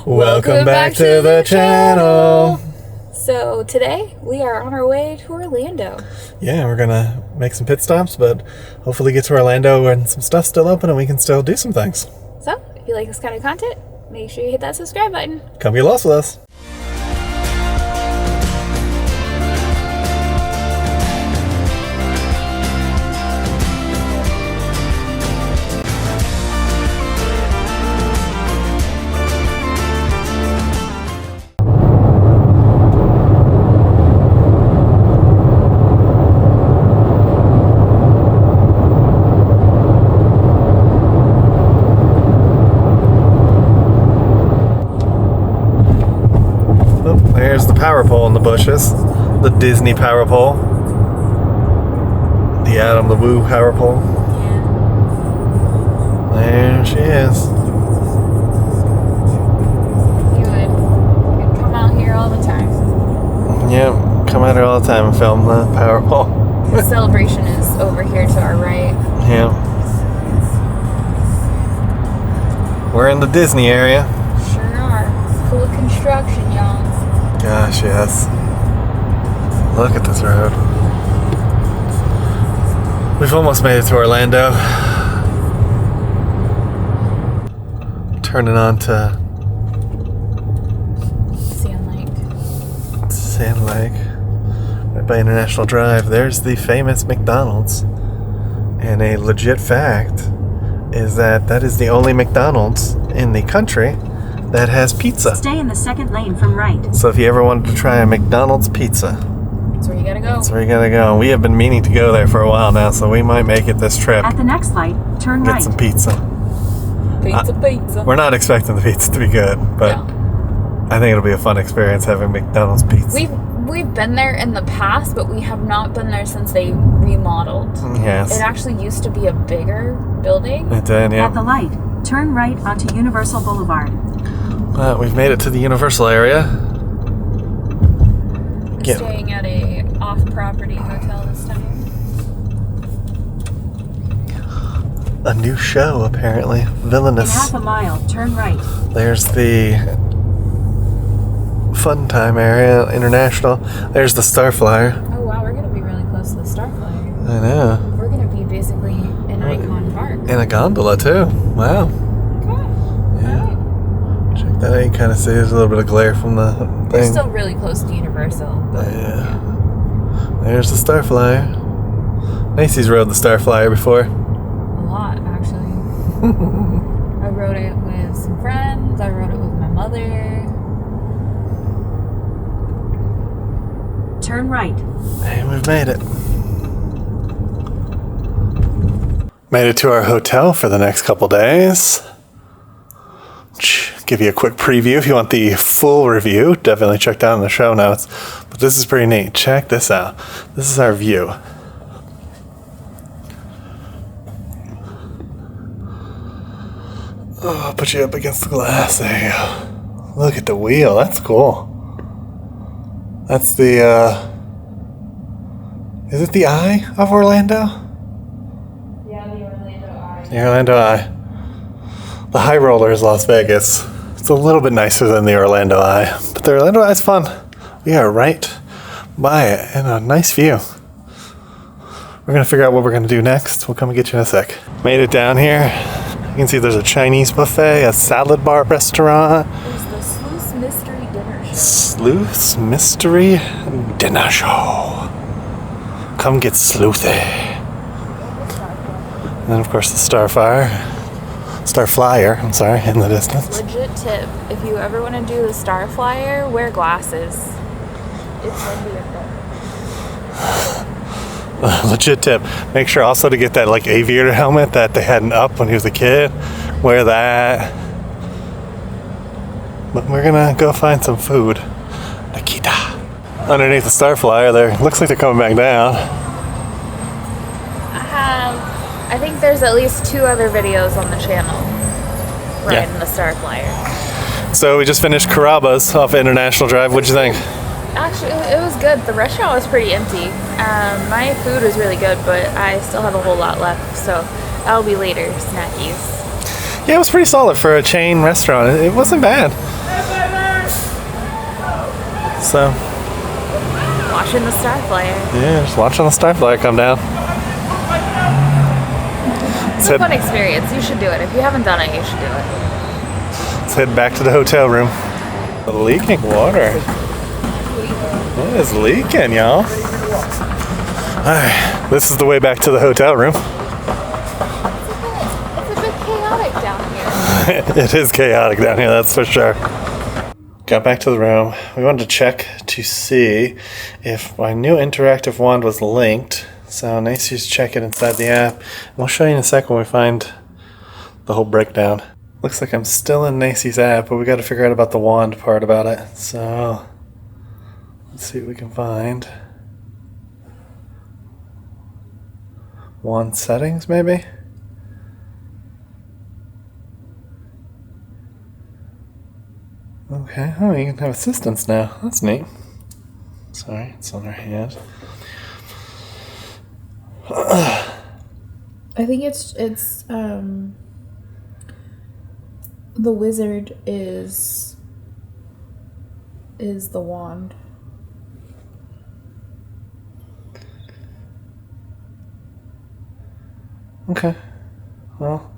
Welcome back to the channel. So today we are on our way to Orlando. Yeah, we're gonna make some pit stops, but hopefully get to Orlando when some stuff's still open and we can still do some things. So if you like this kind of content, make sure you hit that subscribe button. Come get lost with us. There's the power pole in the bushes. The Disney power pole. The Adam the Woo power pole. Yeah. There she is. You would come out here all the time. Yep, come out here all the time and film the power pole. The celebration is over here to our right. Yeah. We're in the Disney area. Sure are. Full of construction, y'all. Gosh, yes. Look at this road. We've almost made it to Orlando. Turning on to Sand Lake. Right by International Drive. There's the famous McDonald's. And a legit fact is that is the only McDonald's in the country that has pizza. Stay in the second lane from right. So if you ever wanted to try a McDonald's pizza, That's where you gotta go. that's where you gotta go. We have been meaning to go there for a while now, so we might make it this trip. At the next light, turn Get right. some pizza. Pizza. We're not expecting the pizza to be good, but No. I think it'll be a fun experience having McDonald's pizza. We've been there in the past, but we have not been there since they remodeled. Yes. It actually used to be a bigger building. It did, At the yeah. light, turn right onto Universal Boulevard. But we've made it to the Universal area. We're Yeah. staying at a off-property hotel this time. A new show, apparently. In Villainous. half a mile, turn right. There's the Fun Time area, International. There's the Starflyer. Oh wow, we're gonna be really close to the Starflyer. I know. We're gonna be basically in Icon Park. And a gondola, too. Wow. Okay. Alright. Check that out. You kind of see there's a little bit of glare from the We're thing. still really close to Universal. But Yeah. There's the Starflyer. Macy's rode the Starflyer before. a lot, actually. I rode it with some friends. I rode it with my mother. Turn right. And we've made it. Made it to our hotel for the next couple days. Give you a quick preview if you want the full review. Definitely check down the show notes. But this is pretty neat. Check this out. This is our view. Oh, I'll put you up against the glass. There you go. Look at the wheel. That's cool. That's the, is it the Eye of Orlando? Yeah, the Orlando Eye. The Orlando Eye. The High Roller is Las Vegas. It's a little bit nicer than the Orlando Eye, but the Orlando Eye is fun. We are right by it and a nice view. We're gonna figure out what we're gonna do next. We'll come and get you in a sec. Made it down here. You can see there's a Chinese buffet, a salad bar restaurant. There's the Sleuth's Mystery Dinner Show. Sleuth's Mystery Dinner Show. Come get sleuthy. And then, of course, the Starflyer, I'm sorry, in the distance. Legit tip, if you ever want to do the Starflyer, wear glasses. It's windy up there. Legit tip. Make sure also to get that like aviator helmet that they had up when he was a kid. Wear that. But we're gonna go find some food. Nikita. Underneath the Starflyer there. Looks like they're coming back down. I think there's at least 2 other videos on the channel riding the Starflyer. So we just finished Carrabba's off International Drive. What'd you think? Actually, it was good. The restaurant was pretty empty. My food was really good, but I still have a whole lot left, so that'll be later, snackies. Yeah, it was pretty solid for a chain restaurant. It wasn't bad. So, Watching the star flyer. yeah, just watching the star flyer come down. It's a fun experience. You should do it. If you haven't done it, you should do it. Let's head back to the hotel room. The leaking water. It is leaking, y'all. Alright, this is the way back to the hotel room. It's a bit chaotic down here. It is chaotic down here, that's for sure. Got back to the room. We wanted to check to see if my new interactive wand was linked. So nice to check it inside the app. And we'll show you in a second when we find the whole breakdown. Looks like I'm still in Nacy's app, but we got to figure out about the wand part about it. So let's see what we can find. Wand settings, maybe? Okay, oh, you can have assistance now. That's neat. Sorry, it's on our hand. I think it's the wizard is the wand. Okay. Well,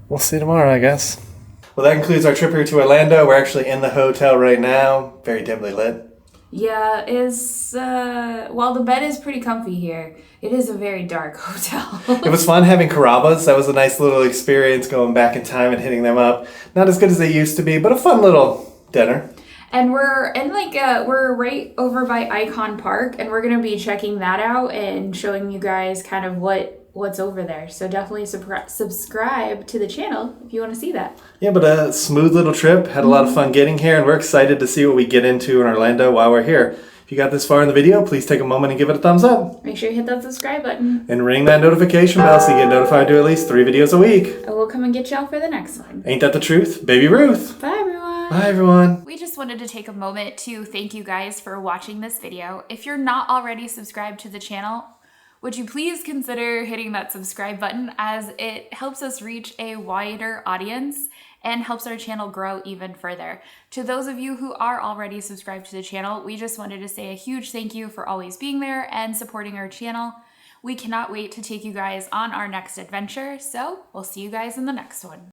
we'll see tomorrow, I guess. Well, that concludes our trip here to Orlando. We're actually in the hotel right now. Very dimly lit. Yeah, while the bed is pretty comfy here, it is a very dark hotel. It was fun having Carrabba's. That was a nice little experience going back in time and hitting them up. Not as good as they used to be, but a fun little dinner. And we're right over by Icon Park, and we're gonna be checking that out and showing you guys kind of what's over there. So definitely subscribe to the channel if you want to see that. Yeah, but a smooth little trip. Had a lot of fun getting here, and we're excited to see what we get into in Orlando while we're here. If you got this far in the video, please take a moment and give it a thumbs up. Make sure you hit that subscribe button. And ring that notification bell so you get notified to at least 3 videos a week. And we'll come and get y'all for the next one. Ain't that the truth? Baby Ruth. Bye, everyone. Bye, everyone. We just wanted to take a moment to thank you guys for watching this video. If you're not already subscribed to the channel, would you please consider hitting that subscribe button, as it helps us reach a wider audience and helps our channel grow even further. To those of you who are already subscribed to the channel, we just wanted to say a huge thank you for always being there and supporting our channel. We cannot wait to take you guys on our next adventure, so we'll see you guys in the next one.